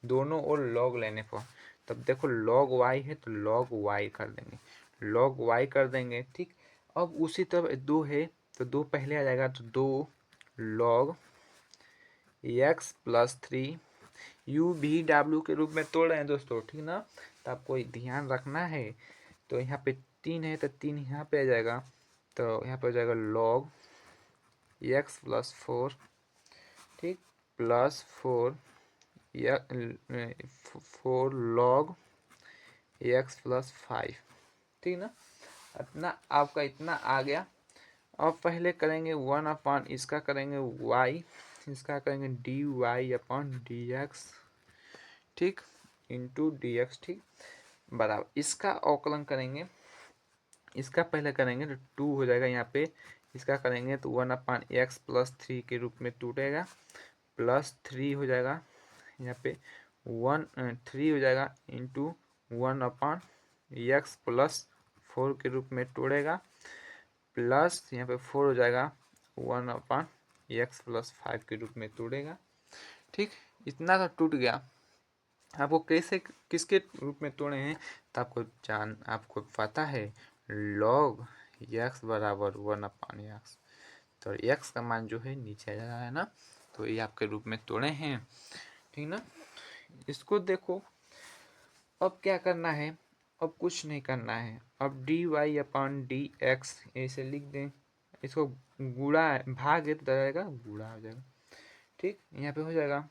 Speaker 1: दोनों ओर लॉग लेने पर, तब देखो लॉग y है तो लॉग y कर देंगे, लॉग y कर देंगे, ठीक। अब उसी तरह 2 है तो 2 पहले आ जाएगा, तो 2 लॉग एक्स प्लस 3, यू भी डब्ल्यू के रूप में तोड़ रहे हैं दोस्तों, ठीक ना। तो आपको ध्यान रखना है, तो यहाँ पे 3 है तो 3 यहाँ पे आ जाएगा, तो यहाँ पे हो जाएगा लॉग एक्स प्लस 4, ठीक, प्लस 4 लॉग एक्स प्लस 5, ठीक ना। इतना आपका इतना आ गया। अब पहले करेंगे 1 अपॉन इसका करेंगे y, इसका करेंगे D Y upon D X, ठीक, इंटू डी एक्स, ठीक, बराबर इसका अवकलन करेंगे, इसका पहले करेंगे तो 2 हो जाएगा यहाँ पे, इसका करेंगे तो 1 अपॉन एक्स प्लस 3 के रूप में टूटेगा, प्लस 3 हो जाएगा यहाँ पे 3 हो जाएगा इंटू 1 अपॉन एक्स प्लस 4 के रूप में तोड़ेगा, प्लस यहाँ पे 4 हो जाएगा 1 अपॉन एक्स प्लस 5 के रूप में तोड़ेगा, ठीक। इतना तो टूट गया। आपको कैसे किसके रूप में तोड़े हैं तो आपको पता है log x बराबर 1/x। तो x का मान जो है नीचे आ जा रहा है ना, तो ये आपके रूप में तोड़े हैं, ठीक ना। इसको देखो, अब क्या करना है, अब कुछ नहीं करना है, अब dy/dx ऐसे लिख दें, इसको गुणा भाग है तो जाएगा गुणा हो जाएगा, ठीक, यहाँ पे हो जाएगा।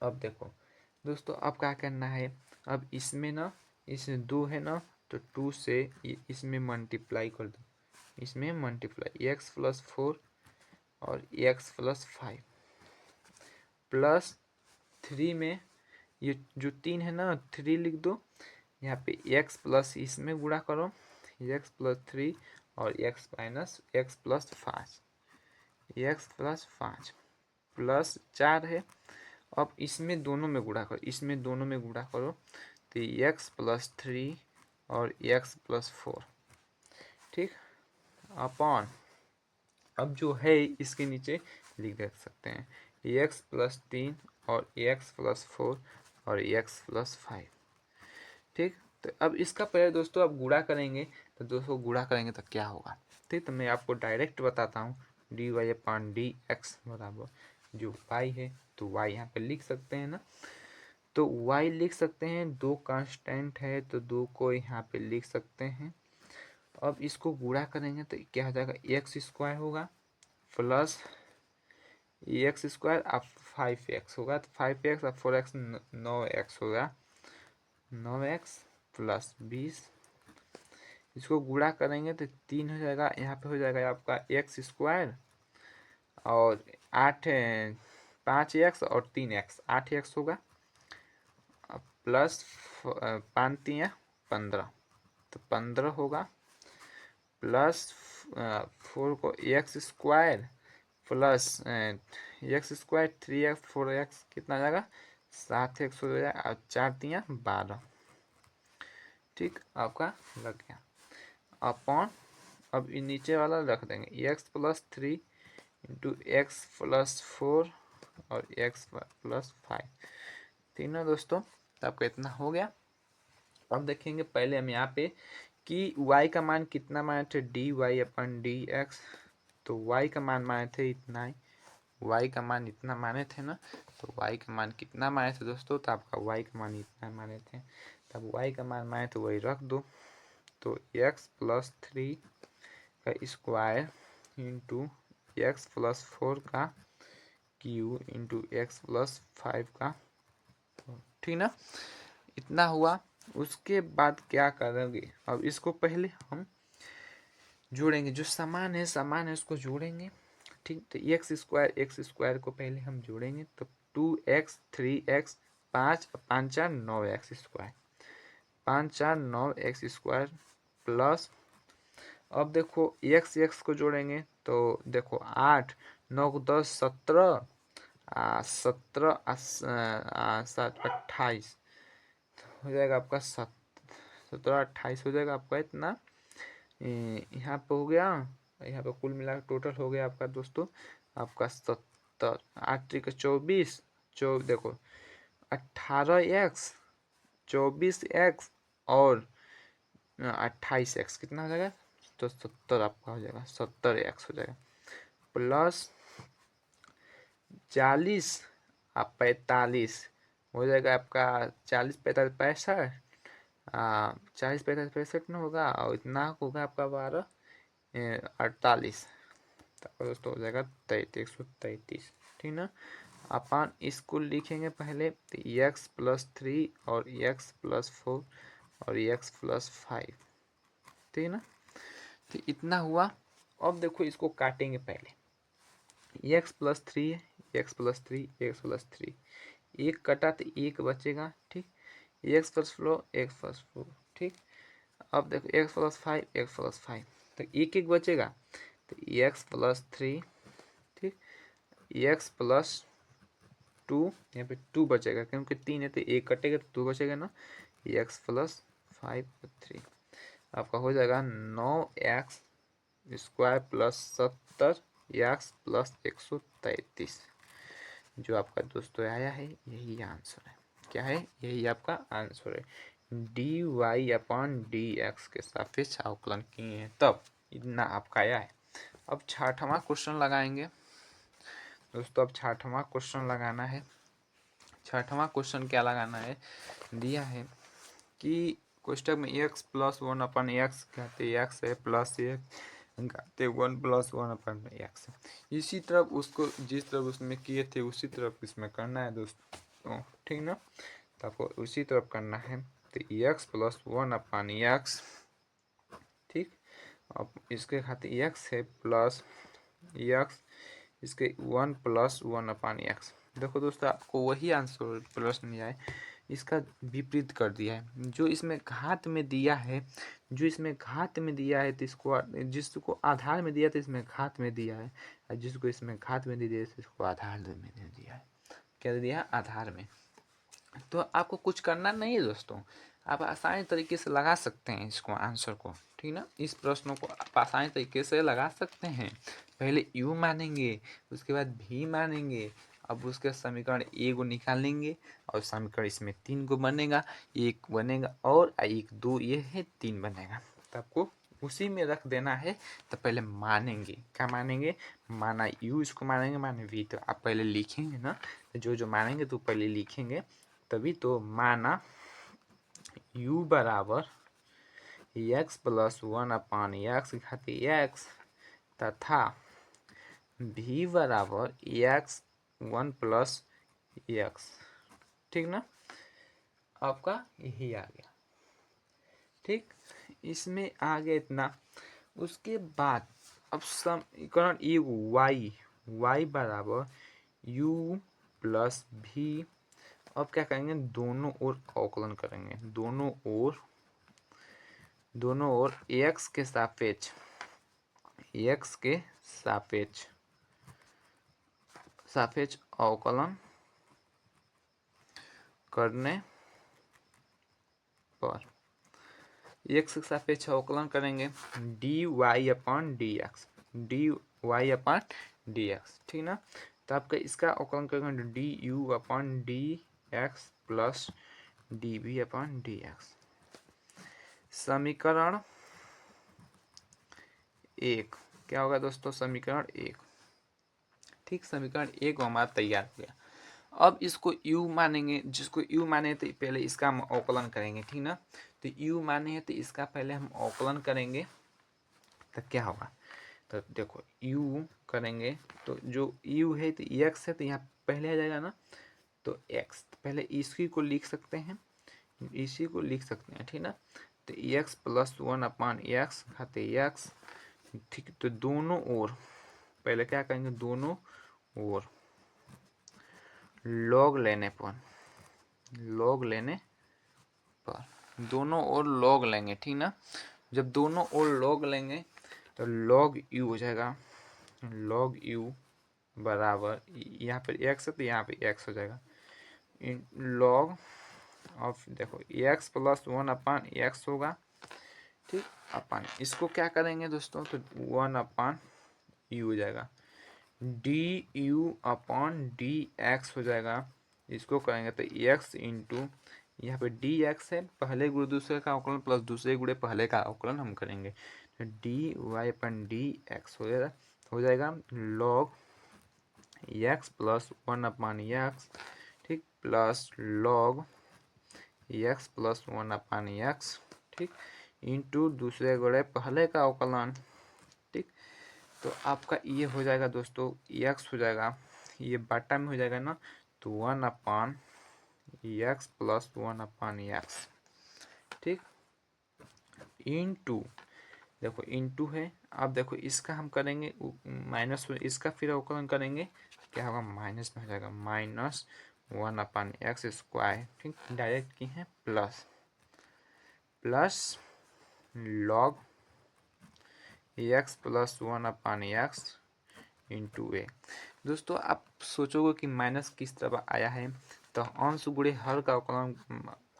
Speaker 1: अब देखो दोस्तों, अब क्या करना है, अब इसमें ना, इस 2 है ना, तो 2 से इसमें मल्टीप्लाई कर दो, इसमें मल्टीप्लाई x+4 और x+5 प्लस 3 में ये जो 3 है ना 3 लिख दो, यहाँ पे x प्लस इसमें गुणा करो x+3 और x+5 प्लस 4 है। अब इसमें दोनों में गुणा करो, इसमें दोनों में गुणा करो तो x+3 और x+4, ठीक, अपॉन, अब जो है इसके नीचे लिख दे सकते हैं x+3 और x+4 और x+5, ठीक। तो अब इसका पहले दोस्तों अब गुणा करेंगे, तो दोस्तों गुणा करेंगे तो क्या होगा, ठीक। तो मैं आपको डायरेक्ट बताता हूँ, dy/dx बराबर जो y है तो y यहाँ पे लिख सकते हैं ना, तो y लिख सकते हैं, 2 कांस्टेंट है तो 2 को यहाँ पे लिख सकते हैं। अब इसको गुणा करेंगे तो क्या हो जाएगा, x² होगा प्लस x² अब 5x होगा, तो 5x अब 4x 9x होगा, 9x प्लस 20, इसको गुणा करेंगे तो 3 हो जाएगा, यहाँ पे हो जाएगा आपका x² और 8 5x और 3x 8x होगा, प्लस 5×3 = 15, तो 15 होगा, प्लस 4 को x² plus x² 3x 4x कितना आ जाएगा 7x हो जाएगा, और 4×3 = 12, ठीक, आपका लग गया, अपॉन, अब नीचे वाला रख देंगे x+3 इंटू x+4 और x+5, तीनों दोस्तों, तो आपका इतना हो गया। अब देखेंगे पहले हम यहाँ पे कि y का मान कितना माने थे, dy/dx, तो y का मान माने थे इतना ही, y का मान इतना माने थे ना, तो y का मान कितना माने थे दोस्तों, तो आपका y का मान इतना माने थे, तब y का मान माने तो वही रख दो, तो x+3 का स्क्वायर इंटू x+4 का क्यूब इंटू x+5 का, ठीक ना, इतना हुआ। उसके बाद क्या करेंगे, अब इसको पहले हम जोड़ेंगे, जो समान है उसको जोड़ेंगे, ठीक, तो x² को पहले हम जोड़ेंगे, तो 2x 3x 5 5 4 9x², 5 4 9x² plus, अब देखो x को जोड़ेंगे तो देखो 8 9 10 17 17 7 28 हो जाएगा आपका 17 28 हो जाएगा आपका इतना, यहाँ पे हो गया, यहाँ पे कुल मिला टोटल हो गया आपका दोस्तों, आपका 70 8 24 देखो 18x 24x और 28x कितना हो जाएगा, तो 70 आपका हो जाएगा, 70x हो जाएगा, प्लस 40 आप 45 हो जाएगा आपका, 40 45 65 40 45 65 में होगा, और इतना होगा आपका 12 48, तो दोस्तों हो जाएगा 133, ठीक ना। अपन इसको लिखेंगे पहले, तो x+3 और x+4 और x+5, ठीक ना, तो इतना हुआ। अब देखो इसको काटेंगे पहले, x+3 x+3 एक कटा तो एक बचेगा, ठीक, x+4 ठीक। अब देखो x+5 तो एक बचेगा, तो x+3, ठीक, x+2 यहाँ पे 2 बचेगा क्योंकि 3 है तो एक कटेगा तो 2 बचेगा ना, x+5 3 आपका हो जाएगा 9x² प्लस 70x प्लस 133, जो आपका दोस्तों आया है यही आंसर है। क्या है, यही आपका आंसर है। D Y upon D X के सापेक्ष अवकलन किए हैं तब इतना आपका आया है। अब 6वां क्वेश्चन लगाएंगे दोस्तों। अब 6वां क्वेश्चन लगाना है। 6वां क्वेश्चन क्या लगाना है, दिया है कि कोष्टक में एक्स प्लस 1 अपन एक्स घाते एक्स है प्लस एक्स घाते 1 प्लस 1 अपन एक्स है। इसी तरफ उसको जिस तरफ उसमें किए थे उसी तरफ इसमें करना है दोस्तों, ठीक ना। तो आपको उसी तरफ करना है। तो एक्स प्लस 1 अपन एक्स, ठीक। अब इसके खाते एक्स है प्लस एक्स, इसके 1 प्लस 1 अपन एक्स। देखो दोस्तों आपको वही आंसर प्रश्न नहीं आए, इसका विपरीत कर दिया है। जो इसमें घात में दिया है, जो इसमें घात में दिया है तो इसको, जिसको आधार में दिया तो इसमें घात में दिया है, और जिसको इसमें घात में दे दिया तो इसको आधार में दे दिया है। क्या दे दिया, आधार में। तो आपको कुछ करना नहीं है दोस्तों, आप आसानी तरीके से लगा सकते हैं इसको आंसर को, ठीक ना। इस प्रश्नों को आप आसानी तरीके से लगा सकते हैं। पहले यू मानेंगे, उसके बाद भी मानेंगे, अब उसके समीकरण ए को निकालेंगे और समीकरण इसमें 3 को बनेगा, एक बनेगा और एक 2 ये है 3 बनेगा। तो आपको उसी में रख देना है। तो पहले मानेंगे, क्या मानेंगे, माना यू, इसको मानेंगे माने वी। तो आप पहले लिखेंगे ना, तो जो मानेंगे तो पहले लिखेंगे तभी तो। माना u बराबर एक्स प्लस 1 अपान एक्स घाते एक्स तथा v बराबर एक्स 1 प्लस एक्स, ठीक ना। आपका यही आ गया, ठीक। इसमें आ गया इतना। उसके बाद अब समीकरण ए y बराबर u प्लस भी। अब क्या करेंगे, दोनों ओर अवकलन करेंगे, दोनों ओर x के सापेक्ष अवकलन करने पर x के सापेक्ष अवकलन करेंगे dy अपॉन dx, ठीक ना। तो आपका इसका अवकलन करेंगे du upon dx plus dv upon dx। समीकरण 1 क्या होगा दोस्तों, समीकरण 1, ठीक। समीकरण 1 हमारा तैयार हो गया। अब इसको u मानेंगे, जिसको u माने तो पहले इसका हम अवकलन करेंगे, ठीक ना। तो u माने हैं तो इसका पहले हम अवकलन करेंगे। तो क्या होगा, तो देखो u करेंगे तो जो u है तो x है तो यहाँ पहले आ जाएगा ना। तो x पहले इसी को लिख सकते हैं, ठीक ना। तो x प्लस 1 अपान एक्स घाते एक्स, ठीक। तो दोनों ओर पहले क्या करेंगे, दोनों ओर लॉग लेने पर दोनों ओर लॉग लेंगे, ठीक ना। जब दोनों ओर लॉग लेंगे तो लॉग यू हो जाएगा, लॉग यू बराबर यहाँ पर एक्स है तो यहाँ पे एक्स हो जाएगा लॉग ऑफ, देखो एक्स प्लस 1 अपान एक्स होगा, ठीक। अपान इसको क्या करेंगे दोस्तों, तो 1 अपान यू हो जाएगा, D U upon D x हो जाएगा। इसको करेंगे तो एक्स इंटू यहाँ पे डी एक्स है, पहले गुणे दूसरे का अवकलन प्लस दूसरे गुणे पहले का अवकलन हम करेंगे। तो डी वाई अपन डी एक्स हो जाएगा लॉग एक्स प्लस 1 अपान एक्स, ठीक, प्लस लॉग एक्स प्लस 1 अपान एक्स, ठीक, इंटू दूसरे गुणे पहले का अवकलन, ठीक। तो आपका ये हो जाएगा दोस्तों, एक्स हो जाएगा, ये बटा में हो जाएगा ना, तो 1 अपान एक्स प्लस 1 अपान एक्स, ठीक, इंटू, देखो इंटू है। अब देखो इसका हम करेंगे माइनस, इसका फिर अवकलन करेंगे, क्या होगा, माइनस में हो जाएगा, माइनस 1 अपान एक्स स्क्वायर, ठीक। डायरेक्ट की है प्लस लॉग एक्स प्लस 1 अपान एक्स इंटू ए। दोस्तों आप सोचोगे कि माइनस किस तरह आया है, तो अंश गुणे हर का अवकलन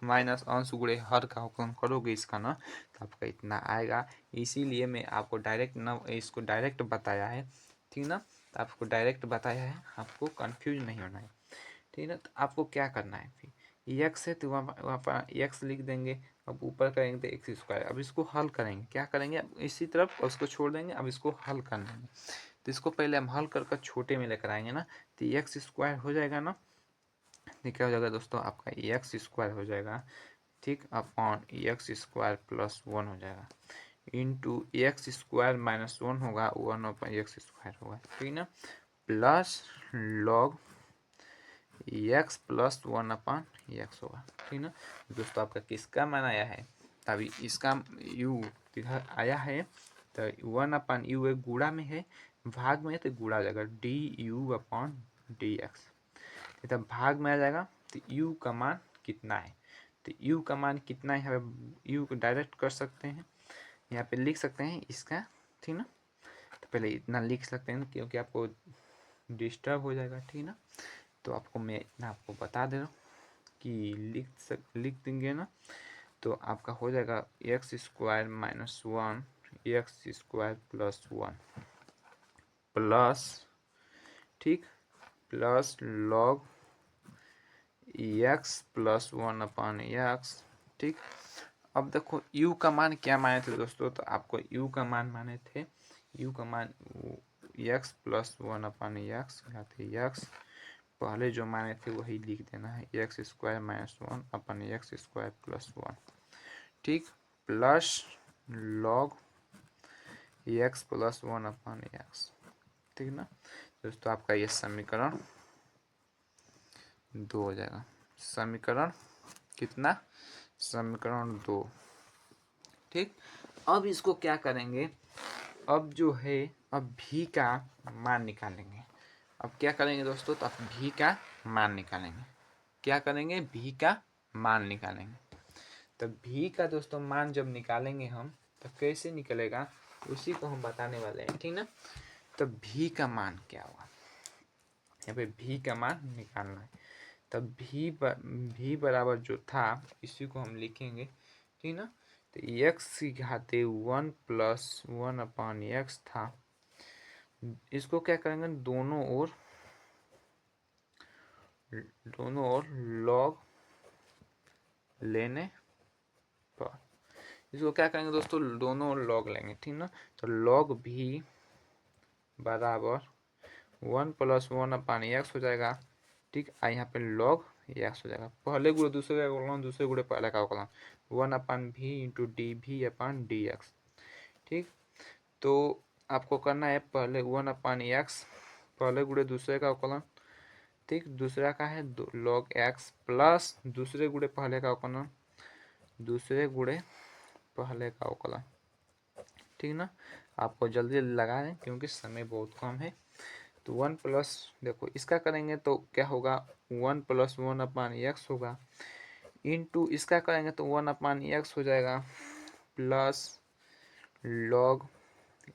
Speaker 1: माइनस अंश गुणे हर का अवकलन करोगे इसका ना, तो आपका इतना आएगा। इसीलिए मैं आपको डायरेक्ट ना इसको डायरेक्ट बताया है, ठीक ना। तो आपको डायरेक्ट बताया है, आपको कंफ्यूज नहीं होना है, ठीक ना। तो आपको क्या करना है, फिर एक्स है तो वहाँ पर एक्स लिख देंगे। अब ऊपर करेंगे तो एक्स स्क्वायर। अब इसको हल करेंगे, क्या करेंगे, अब इसी तरफ और उसको छोड़ देंगे। अब इसको हल कर लेंगे, तो इसको पहले हम हल कर छोटे में लेकर आएंगे ना, तो एक्स स्क्वायर हो जाएगा ना। तो क्या हो जाएगा दोस्तों, आपका एक्स स्क्वायर हो जाएगा, ठीक, अपॉन एक्स स्क्वायर प्लस 1 हो जाएगा, इंटू एक्स स्क्वायर माइनस 1 होगा, 1 अपॉन एक्स स्क्वायर होगा, ठीक ना, plus log x plus 1 upon x होगा, ठीक ना। दोस्तों आपका किसका मान आया है, अभी इसका यू इधर आया है, तो 1 अपॉन यू एक गुणा में है, भाग में है तो गुणा हो जाएगा, D U upon D x. तो भाग में आ जाएगा, तो यू का मान कितना है, तो यू का मान कितना है, यहाँ यू को डायरेक्ट कर सकते हैं, यहाँ पे लिख सकते हैं इसका, ठीक ना। तो पहले इतना लिख सकते हैं क्योंकि आपको डिस्टर्ब हो जाएगा, ठीक ना। तो आपको मैं इतना आपको बता दे रहा हूँ कि लिख देंगे ना, तो आपका हो जाएगा x square minus 1 x square plus 1 plus, ठीक, plus log x plus 1 upon x, ठीक। अब देखो u का मान क्या माने थे दोस्तों, तो आपको u का मान माने थे, u का मान x plus 1 upon x, x पहले जो माने थे वही लिख देना है, एक्स स्क्वायर माइनस 1 अपन एक्स स्क्वायर प्लस 1, ठीक, प्लस लॉग एक्स प्लस 1 अपन एक्स, ठीक ना। दोस्तों आपका ये समीकरण 2 हो जाएगा, समीकरण कितना, समीकरण 2, ठीक। अब इसको क्या करेंगे, अब जो है अब भी का मान निकालेंगे। अब क्या करेंगे दोस्तों, तो अब भी का मान निकालेंगे, क्या करेंगे, भी का मान निकालेंगे। तो भी का दोस्तों मान जब निकालेंगे हम, तो कैसे निकलेगा उसी को हम बताने वाले हैं, ठीक ना। तो भी का मान क्या होगा, यहाँ पे भी का मान निकालना है, तब भी बराबर जो था इसी को हम लिखेंगे, ठीक ना। तो एक्स की घाते 1 प्लस 1 अपॉन एक्स था, इसको क्या करेंगे, दोनों ओर लॉग लेने पर, इसको क्या करेंगे दोस्तों, दोनों ओर लॉग लेंगे, ठीक ना। तो लॉग भी बराबर 1 प्लस 1 अपॉन एक्स हो जाएगा, ठीक, यहाँ पे लॉग एक्स हो जाएगा, पहले गुणे दूसरे का अवकलन, दूसरे गुणे पहले का अवकलन, 1 अपॉन भी इंटू डी भी अपॉन डी एक्स, ठीक। तो आपको करना है पहले 1 अपॉन एक्स पहले गुणे दूसरे का अवकलन, ठीक, दूसरा का है लॉग एक्स प्लस दूसरे गुणे पहले का अवकलन, दूसरे गुणे पहले का अवकलन, ठीक ना। आपको जल्दी लगा दें क्योंकि समय बहुत कम है। तो 1 प्लस, देखो इसका करेंगे तो क्या होगा, 1 प्लस 1 अपॉन एक्स होगा, इंटू इसका करेंगे तो 1 अपॉन एक्स हो जाएगा, प्लस लॉग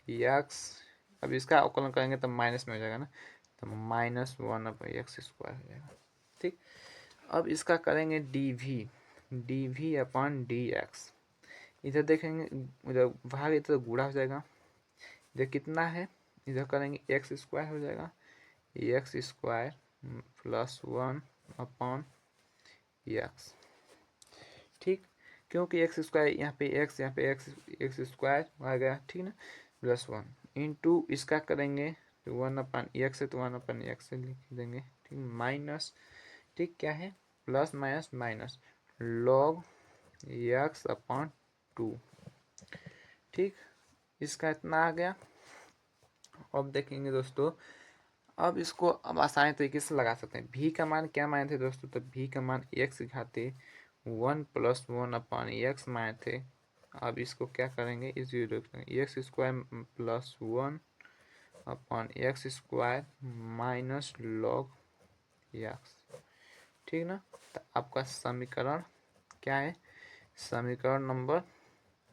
Speaker 1: एक्स, अब इसका अवकलन करेंगे तो माइनस में हो जाएगा ना, तो माइनस 1 अपॉन एक्स स्क्वायर हो जाएगा, ठीक। अब इसका करेंगे D V upon D X, इधर देखेंगे, इधर भाग इधर गुणा हो जाएगा, इधर कितना है, इधर करेंगे एक्स स्क्वायर हो जाएगा, x square plus 1 upon x, ठीक, क्योंकि एक्स स्क्वायर यहाँ पे एक्स स्क्वायर आ गया, ठीक ना, प्लस 1 इंटू इसका करेंगे तो 1 अपन एक्स है तो 1 अपन एक्स से लिख देंगे, ठीक, माइनस, ठीक, क्या है, plus minus minus log x upon 2, ठीक, इसका इतना आ गया। अब देखेंगे दोस्तों, अब इसको अब आसानी तरीके से लगा सकते हैं, भी का मान क्या माने थे दोस्तों, तो भी का मान एक्स घाते 1 प्लस 1 अपॉन एक्स माने थे। अब इसको क्या करेंगे, इस x square plus 1 upon x square minus log x, ठीक ना। तो आपका समीकरण क्या है, समीकरण नंबर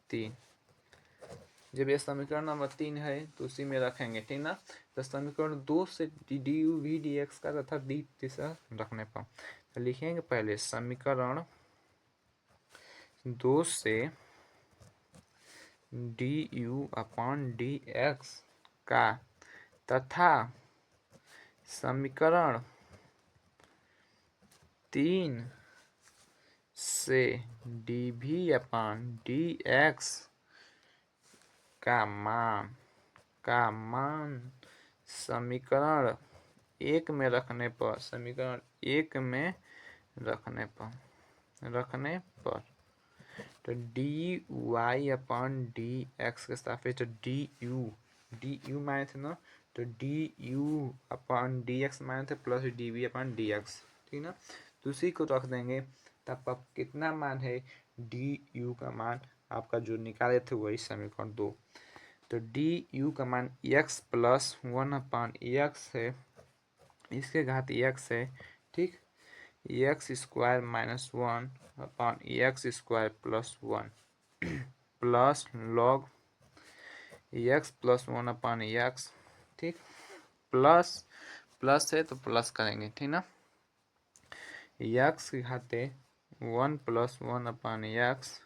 Speaker 1: 3, जब ये समीकरण नंबर 3 है तो उसी में रखेंगे, ठीक ना। तो समीकरण 2 से D U V D X का तथा डी तीसरा रखने पर, तो लिखेंगे पहले समीकरण 2 से D U upon D X का तथा समीकरण 3 से D V upon D X का मान समीकरण एक में रखने पर तो D Y upon D X के सापेक्ष डी यू माने थे ना, तो D U upon D X माने थे plus D V upon D X, ठीक ना। तो उसी को रख देंगे, तब आप कितना मान है डी यू का मान आपका जो निकाले थे वही समीकरण 2। तो डी यू का मान एक्स प्लस 1 अपॉन एक्स है, इसके घात एक्स है, ठीक। X square minus 1 upon x square plus 1 plus log x plus 1 upon x, ठीक। प्लस है तो प्लस करेंगे, ठीक ना। एक्स के घाते 1 प्लस 1 अपॉन एक्स,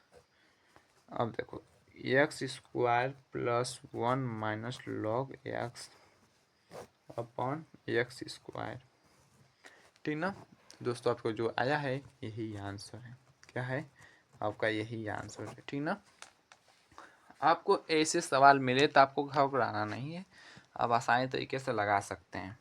Speaker 1: अब देखो x square plus 1 minus log x upon x square, ठीक ना। दोस्तों आपको जो आया है यही आंसर है, क्या है आपका यही आंसर है, ठीक ना। आपको ऐसे सवाल मिले तो आपको घबराना नहीं है, आप आसानी तरीके से लगा सकते हैं।